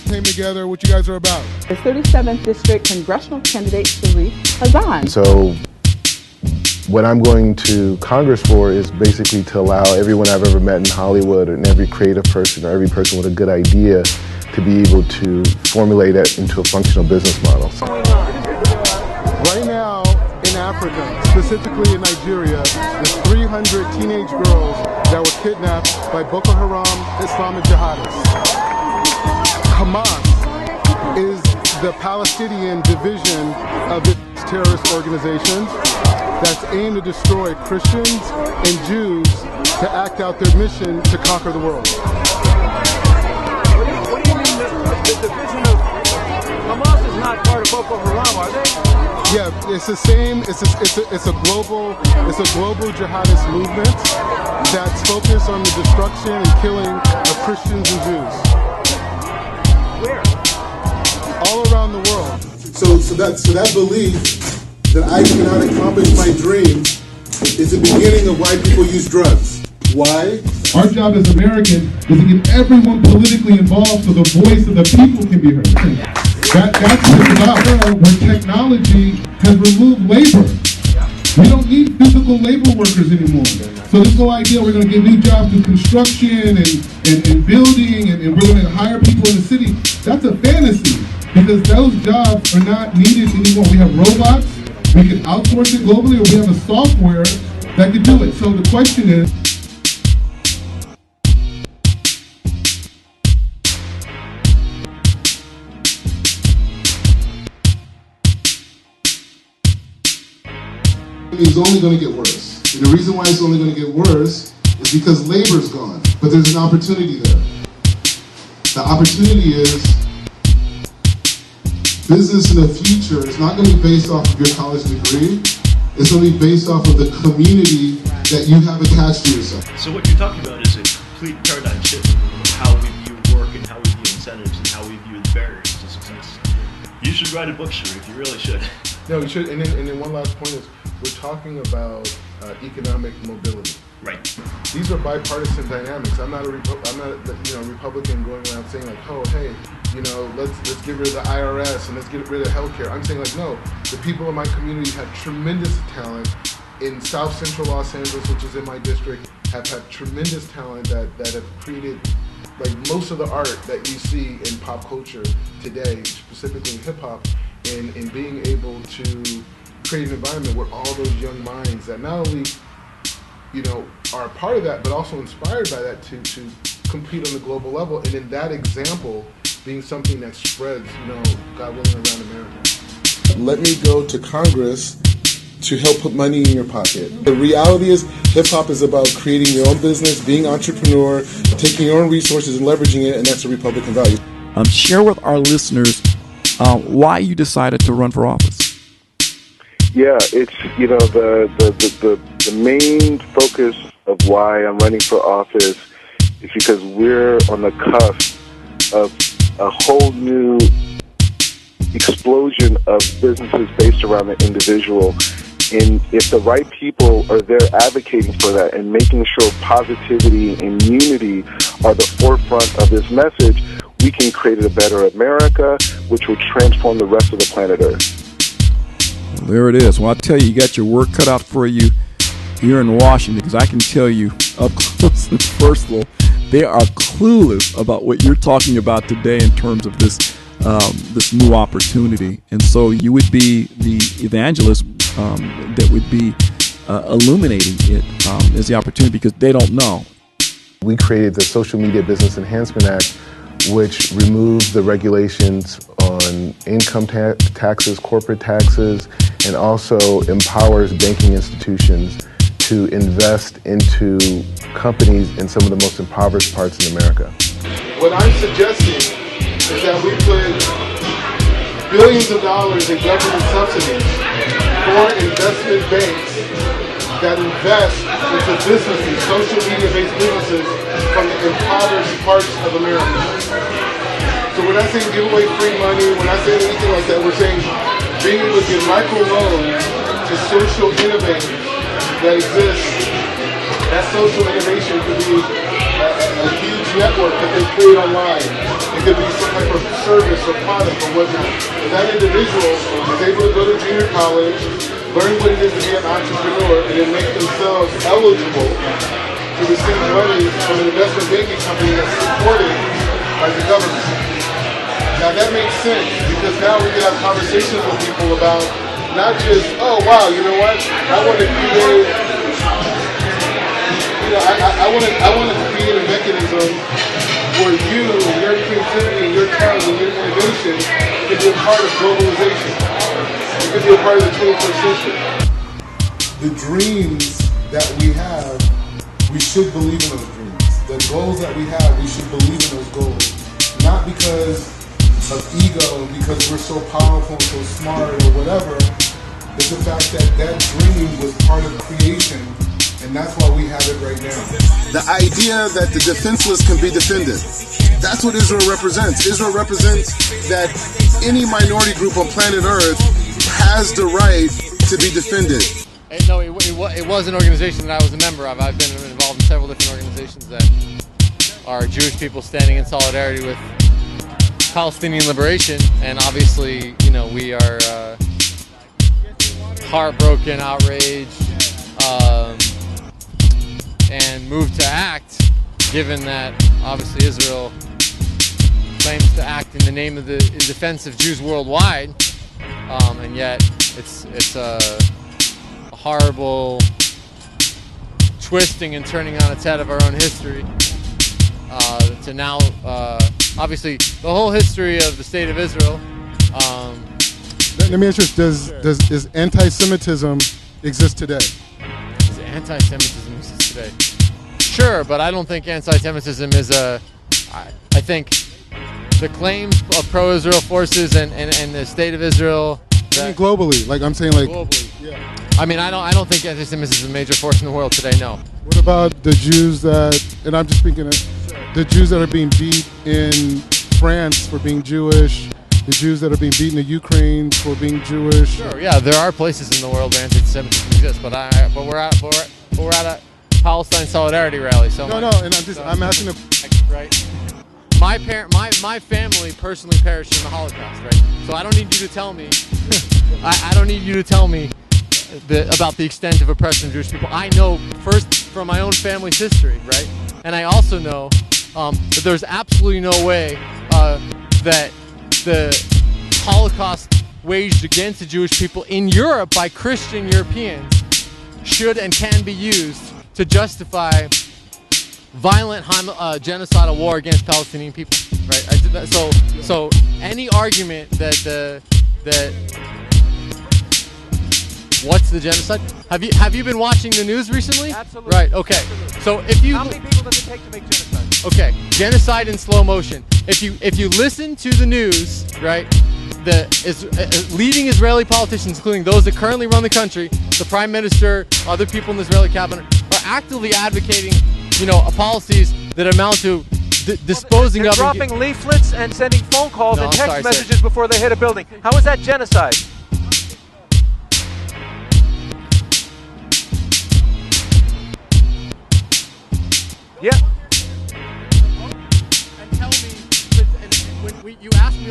came together, what you guys are about. The 37th District Congressional candidate, Shariff Hazan. So what I'm going to Congress for is basically to allow everyone I've ever met in Hollywood and every creative person or every person with a good idea to be able to formulate that into a functional business model. Right now in Africa, specifically in Nigeria, there's 300 teenage girls that were kidnapped by Boko Haram Islamic jihadists. Hamas is the Palestinian division of this terrorist organization that's aimed to destroy Christians and Jews to act out their mission to conquer the world. What do you mean the division of Hamas is not part of Boko Haram, are they? Yeah, it's the same. It's a global jihadist movement that's focused on the destruction and killing of Christians and Jews. Where? All around the world. So that belief that I cannot accomplish my dream is the beginning of why people use drugs. Why? Our job as Americans is to get everyone politically involved so the voice of the people can be heard. That's what it's about. Where technology has removed labor. We don't need physical labor workers anymore. So this whole idea we're going to give new jobs to construction and building and we're going to hire people in the city, that's a fantasy because those jobs are not needed anymore. We have robots, we can outsource it globally, or we have a software that can do it. So the question is, it's only going to get worse. And the reason why it's only going to get worse is because labor's gone. But there's an opportunity there. The opportunity is business in the future is not going to be based off of your college degree. It's going to be based off of the community that you have attached to yourself. So what you're talking about is a complete paradigm shift in how we view work and how we view incentives and how we view the barriers to success. You should write a book, Shariff. You really should. no, we should. And then one last point is, we're talking about economic mobility. Right. These are bipartisan dynamics. I'm not a Republican going around saying like, oh, hey, let's get rid of the IRS and let's get rid of healthcare. I'm saying like, no, the people in my community have tremendous talent. In South Central Los Angeles, which is in my district, have had tremendous talent that have created like most of the art that you see in pop culture today, specifically in hip hop, and in being able to create an environment where all those young minds that not only are a part of that, but also inspired by that to compete on the global level, and in that example being something that spreads, God willing, around America. Let me go to Congress to help put money in your pocket. The reality is hip-hop is about creating your own business, being an entrepreneur, taking your own resources and leveraging it, and that's a Republican value. Share with our listeners why you decided to run for office. Yeah, it's the main focus of why I'm running for office is because we're on the cusp of a whole new explosion of businesses based around the individual. And if the right people are there advocating for that and making sure positivity and unity are the forefront of this message, we can create a better America, which will transform the rest of the planet Earth. There it is. Well, I'll tell you got your work cut out for you here in Washington, because I can tell you up close and personal, they are clueless about what you're talking about today in terms of this new opportunity. And so you would be the evangelist that would be illuminating it as the opportunity, because they don't know. We created the Social Media Business Enhancement Act, which removes the regulations on income taxes, corporate taxes, and also empowers banking institutions to invest into companies in some of the most impoverished parts in America. What I'm suggesting is that we put billions of dollars in government subsidies for investment banks that invest into businesses, social media-based businesses from the impoverished parts of America. So we're not saying give away free money, we're not saying anything like that. We're saying being able to give microloans to social innovators that exist. That social innovation could be a huge network that they create online. It could be some type of service or product or whatnot. But that individual is able to go to junior college, learn what it is to be an entrepreneur, and then make themselves eligible to receive money from an investment banking company that's supported by the government. Now that makes sense because now we can have conversations with people about not just, oh wow, you know what, I want to create, I want to create a mechanism where you, your creativity, your talent, and your innovation can be a part of globalization. You can be a part of the 21st century. The dreams that we have, we should believe in those dreams. The goals that we have, we should believe in those goals. Not because of ego and because we're so powerful and so smart or whatever. It's the fact that that dream was part of creation, and that's why we have it right now. The idea that the defenseless can be defended. That's what Israel represents. Israel represents that any minority group on planet Earth has the right to be defended. No, it was an organization that I was a member of. I've been involved in several different organizations that are Jewish people standing in solidarity with Palestinian liberation, and obviously, you know, we are heartbroken, outraged, and moved to act, given that obviously Israel claims to act in the name of in defense of Jews worldwide, and yet it's a horrible twisting and turning on its head of our own history to now. Obviously, the whole history of the state of Israel. Let me ask you this: does anti-Semitism exist today? Does anti-Semitism exist today? Sure, but I don't think anti-Semitism is I think the claims of pro-Israel forces and the state of Israel. I mean globally, like I'm saying, like globally. Yeah. I mean, I don't think anti-Semitism is a major force in the world today. No. What about the Jews that, and I'm just thinking of the Jews that are being beat in France for being Jewish, the Jews that are being beaten in Ukraine for being Jewish? Sure, yeah, there are places in the world where anti-Semitism exists, but we're at a Palestine solidarity rally. So no, and I'm asking right. My family personally perished in the Holocaust, right? So I don't need you to tell me. I don't need you to tell me about the extent of oppression of Jewish people. I know first from my own family's history, right? And I also know that there's absolutely no way that the Holocaust waged against the Jewish people in Europe by Christian Europeans should and can be used to justify violent genocidal war against Palestinian people, right? So any argument that what's the genocide? Have you been watching the news recently? Absolutely. Right. Okay. Absolutely. So if you how many people does it take to make genocide? Okay, genocide in slow motion. If you listen to the news, right, the leading Israeli politicians, including those that currently run the country, the prime minister, other people in the Israeli cabinet, are actively advocating, policies that amount to disposing They're of. dropping leaflets and sending phone calls and text messages before they hit a building. How is that genocide? Yeah. And tell me, when you asked me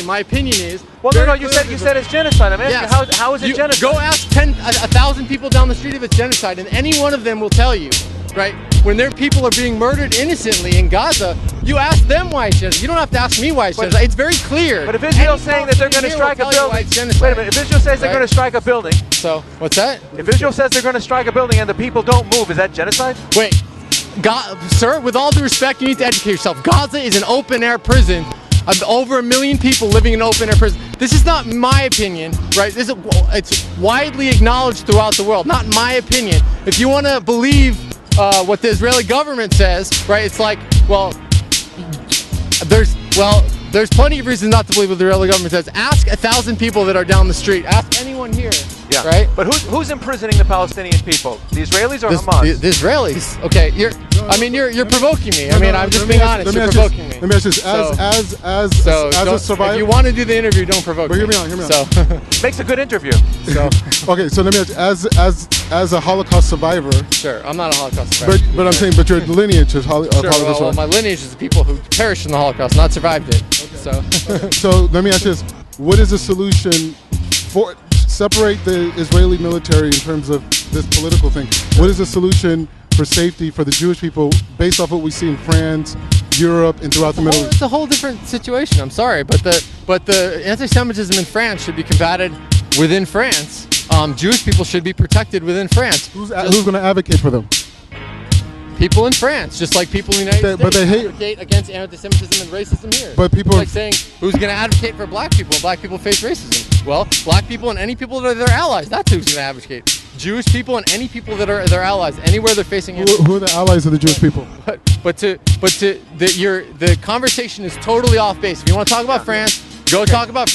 my opinion is. Well, no, you said it's genocide. I'm asking how is it genocide? Go ask 1,000 people down the street if it's genocide, and any one of them will tell you, right? When their people are being murdered innocently in Gaza, you ask them why it's genocide. You don't have to ask me why it's genocide. It's very clear. But if Israel's saying that they're going to strike a building, wait a minute. If Israel says they're going to strike a building, so what's that? If Israel says they're going to strike a building and the people don't move, is that genocide? Wait. Sir, with all due respect, you need to educate yourself. Gaza is an open-air prison of over 1 million people living in an open-air prison. This is not my opinion, right? It's widely acknowledged throughout the world. Not my opinion. If you want to believe what the Israeli government says, right? It's like, there's plenty of reasons not to believe what the Israeli government says. Ask 1,000 people that are down the street. Ask anyone here Yeah. Right? But who's imprisoning the Palestinian people? The Israelis or Hamas? The Israelis. Okay, you're provoking me. I mean, I'm just being honest. You're provoking me. Let me ask you this: as a survivor, if you want to do the interview, don't provoke me. Hear me out. Hear me out. Makes a good interview. So okay, so let me ask you, as a Holocaust survivor. Sure, I'm not a Holocaust survivor. But I'm saying, but your lineage is Holocaust. Well, my lineage is the people who perished in the Holocaust, not survived it. Okay. So let me ask you this: what is the solution for separate the Israeli military in terms of this political thing? What is the solution for safety for the Jewish people based off what we see in France, Europe, and throughout the Middle East? It's a whole different situation. I'm sorry, but the anti-Semitism in France should be combated within France. Jewish people should be protected witithin France. Who's going to advocate for them? People in France, just like people in the United States, but they advocate against anti-Semitism and racism here. But people, it's like saying, who's going to advocate for black people when black people face racism? Well, black people and any people that are their allies. That's who's going to advocate. Jewish people and any people that are their allies, anywhere they're facing. Who are the allies of the Jewish people? But the conversation is totally off base. If you want to talk about France, go talk about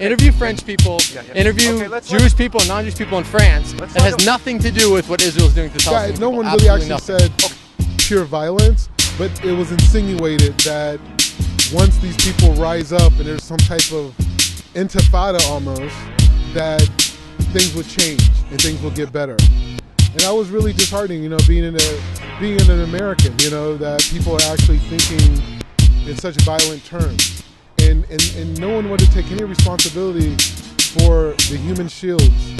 interview French people, interview Jewish people and non-Jewish people in France. It has nothing to do with what Israel's doing to Palestine. No one really actually said pure violence, but it was insinuated that once these people rise up and there's some type of intifada almost, that things would change and things will get better. And that was really disheartening, being an American, that people are actually thinking in such violent terms. And no one wanted to take any responsibility for the human shields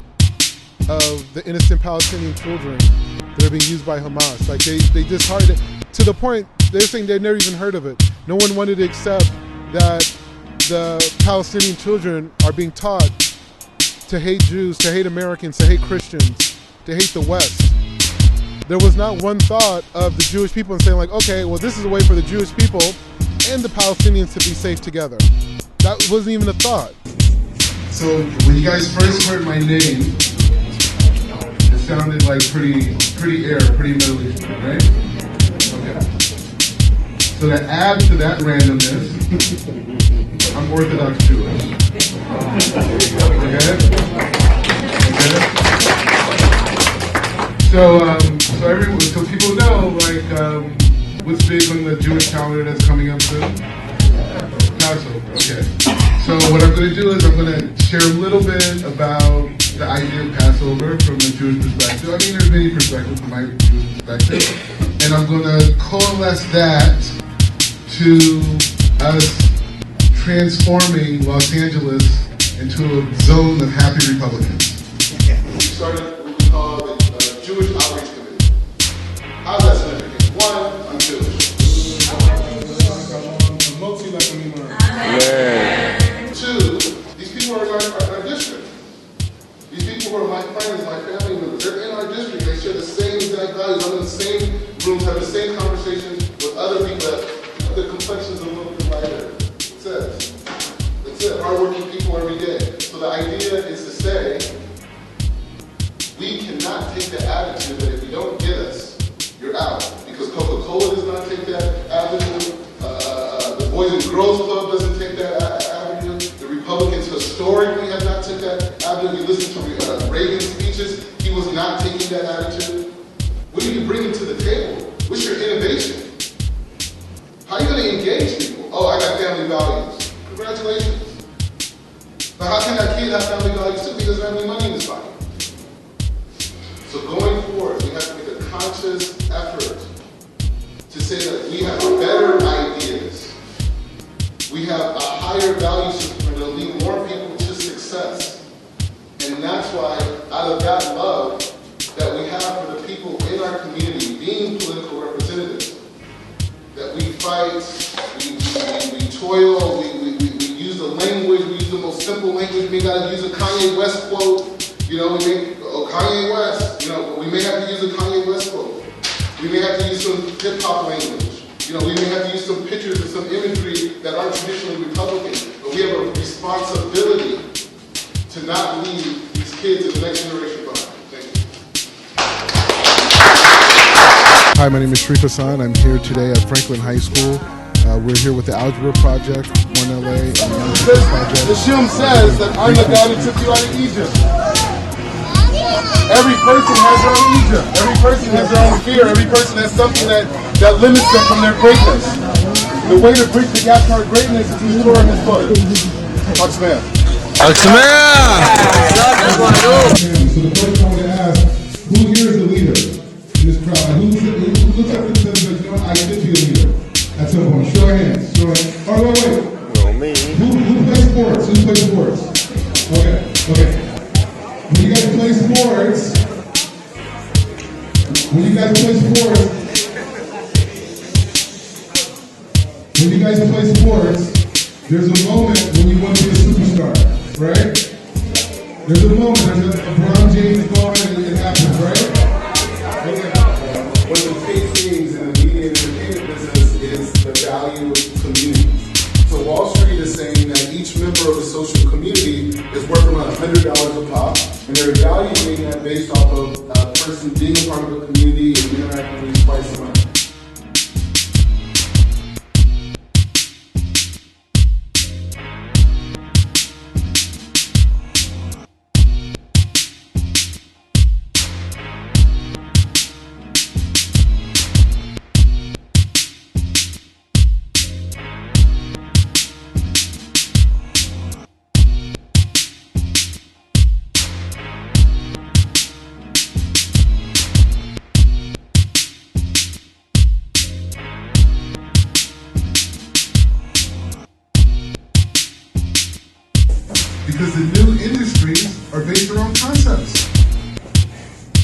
of the innocent Palestinian children that are being used by Hamas. Like they disheartened it to the point they're saying they've never even heard of it. No one wanted to accept that the Palestinian children are being taught to hate Jews, to hate Americans, to hate Christians, to hate the West. There was not one thought of the Jewish people and saying like, okay, well this is a way for the Jewish people and the Palestinians to be safe together. That wasn't even a thought. So when you guys first heard my name, it sounded like pretty Middle Eastern, right? Okay. So to add to that randomness, I'm Orthodox Jewish. Okay? So people know, what's big on the Jewish calendar that's coming up soon? Passover. Okay. So what I'm going to do is I'm going to share a little bit about the idea of Passover from the Jewish perspective. I mean, there's many perspectives from my Jewish perspective. And I'm going to coalesce that to us transforming Los Angeles into a zone of happy Republicans. We started what we call the Jewish Outreach Committee. How's that significant? One, I'm Jewish. Two, these people are in our district. These people are my friends, my family members. They're in our district. They share the same exact values. I'm in the same rooms, have the same conversations with other people that the complexions are a little bit lighter. That's it. Hardworking people every day. So the idea is to say, we cannot take the attitude that if you don't get us, you're out. Because Coca-Cola does not take that avenue. The Boys and Girls Club doesn't take that avenue. The Republicans historically have not taken that avenue. You listen to Reagan's speeches, he was not taking that attitude. What are you bringing to the table? What's your innovation? How are you going to engage people? Oh, I got family values. Congratulations. Now how can that kid have family values too? He doesn't have any money in his pocket. So going forward, we have to make a conscious effort to say that we have better ideas. We have a higher value system that will lead more people to success. And that's why, out of that love that we have for the people in our community, being political representatives, that we fight, we toil, we use the language, we use the most simple language. We got to use a Kanye West quote. Kanye West, but we may have to use a Kanye West quote. We may have to use some hip-hop language. We may have to use some pictures and some imagery that aren't traditionally Republican, but we have a responsibility to not leave these kids and the next generation behind. Thank you. Hi, my name is Shariff Hazan. I'm here today at Franklin High School. We're here with the Algebra Project, 1LA, and the Young People Project. The Shum says that I'm the God who took you out of Egypt. Every person has their own Egypt. Every person has their own fear. Every person has something that limits them from their greatness. The way to bridge the gap to our greatness is through Torah and His book. Oxman. So the first I want to ask, who here is a leader in this crowd? Who looks up and says, you know what, I could be a leader at some point? Show of hands. Oh, wait. Well, me. Who plays sports? Who plays sports? Okay. When you guys play sports, there's a moment when you want to be a superstar, right? There's a moment, there's a LeBron James moment, and it happens, right? Okay. One of the big things in the media and entertainment business is the value of communities. So Wall Street is saying that each member of a social community is worth around $100 a pop, and they're evaluating that based off of a person being a part of a community and interacting with twice a month. Because the new industries are based around concepts.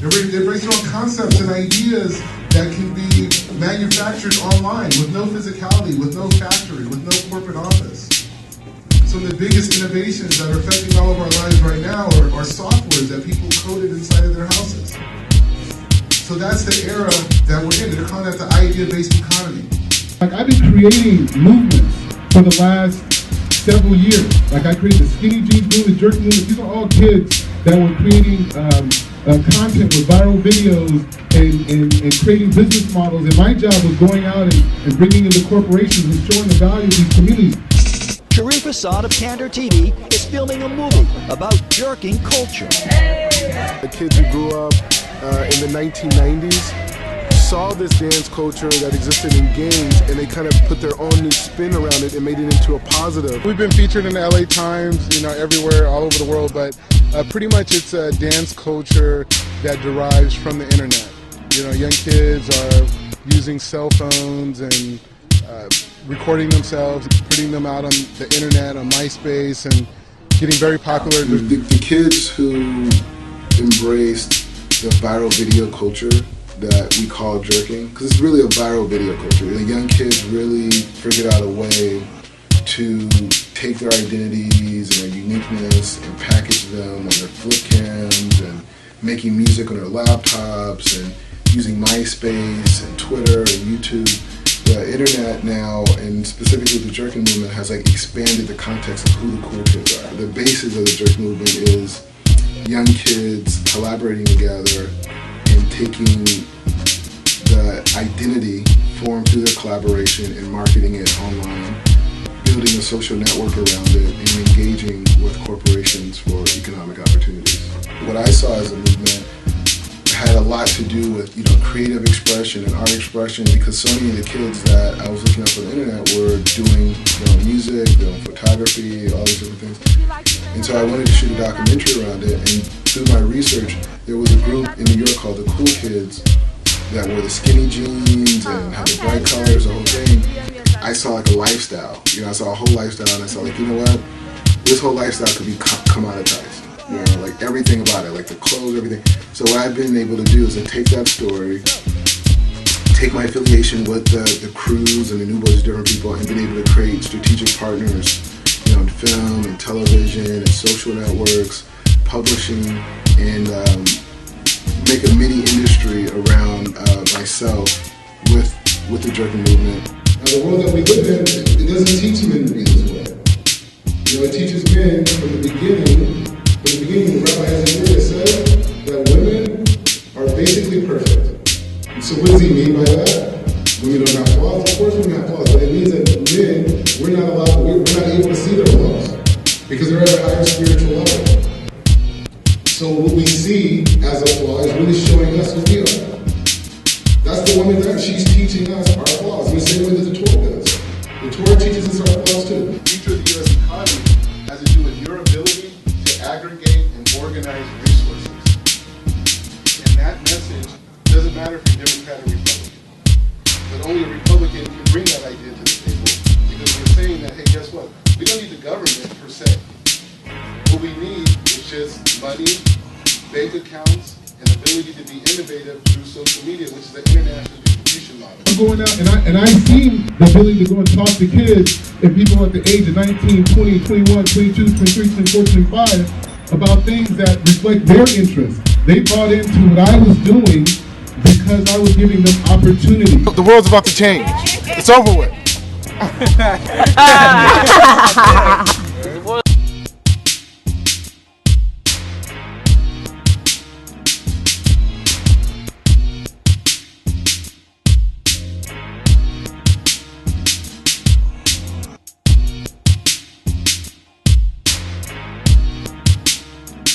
They're based around concepts and ideas that can be manufactured online with no physicality, with no factory, with no corporate office. Some of the biggest innovations that are affecting all of our lives right now are softwares that people coded inside of their houses. So that's the era that we're in. They're calling that the idea-based economy. Like, I've been creating movements for the last several years. Like, I created the skinny jeans movement, the jerky movement. These are all kids that were creating content with viral videos and creating business models. And my job was going out and bringing in the corporations and showing the value of these communities. Shariff Hazan of Candor TV is filming a movie about jerking culture. The kids who grew up in the 1990s saw this dance culture that existed in games, and they kind of put their own new spin around it and made it into a positive. We've been featured in the LA Times, everywhere, all over the world, but pretty much it's a dance culture that derives from the internet. Young kids are using cell phones and recording themselves, putting them out on the internet, on MySpace, and getting very popular. The kids who embraced the viral video culture that we call jerking, because it's really a viral video culture. The young kids really figured out a way to take their identities and their uniqueness and package them on their flip cams and making music on their laptops and using MySpace and Twitter and YouTube. The internet now, and specifically the jerking movement, has expanded the context of who the cool kids are. The basis of the jerking movement is young kids collaborating together and taking the identity formed through their collaboration and marketing it online, building a social network around it, and engaging with corporations for economic opportunities. What I saw as a movement had a lot to do with creative expression and art expression, because so many of the kids that I was looking up on the internet were doing music, doing photography, all these different things. And so I wanted to shoot a documentary around it, and through my research, there was a group in New York called the Cool Kids that wore the skinny jeans and had the bright colors, the whole thing. I saw a lifestyle. I saw a whole lifestyle, and I saw you know what? This whole lifestyle could be commoditized. Everything about it, the clothes, everything. So what I've been able to do is to take that story, take my affiliation with the crews and the New Boys, different people, and been able to create strategic partners, in film and television and social networks, publishing, and make a mini industry around myself with the jerking movement. Now, the world that we live in, it doesn't teach men to be this way. It teaches men from the beginning. The Rabbi Hazan said that women are basically perfect. And so what does he mean by that? Women don't have flaws? Of course women have flaws, but it means that men, we're not able to see their flaws because they're at a higher spiritual level. So what we see That's the deal. That's the woman that she's teaching us our flaws in the same way that the Torah does. The Torah teaches us our flaws too. The future of the U.S. economy has to do with your ability to aggregate and organize resources. And that message doesn't matter if you're Democrat or Republican. But only a Republican can bring that idea to the table because we're saying that, hey, guess what? We don't need the government per se. What we need is just money, bank accounts, and ability to be innovative through social media, which is the international distribution model. I'm going out and I've seen the ability to go and talk to kids and people at the age of 19, 20, 21, 22, 23, 24, 25 about things that reflect their interests. They bought into what I was doing because I was giving them opportunity. The world's about to change. It's over with.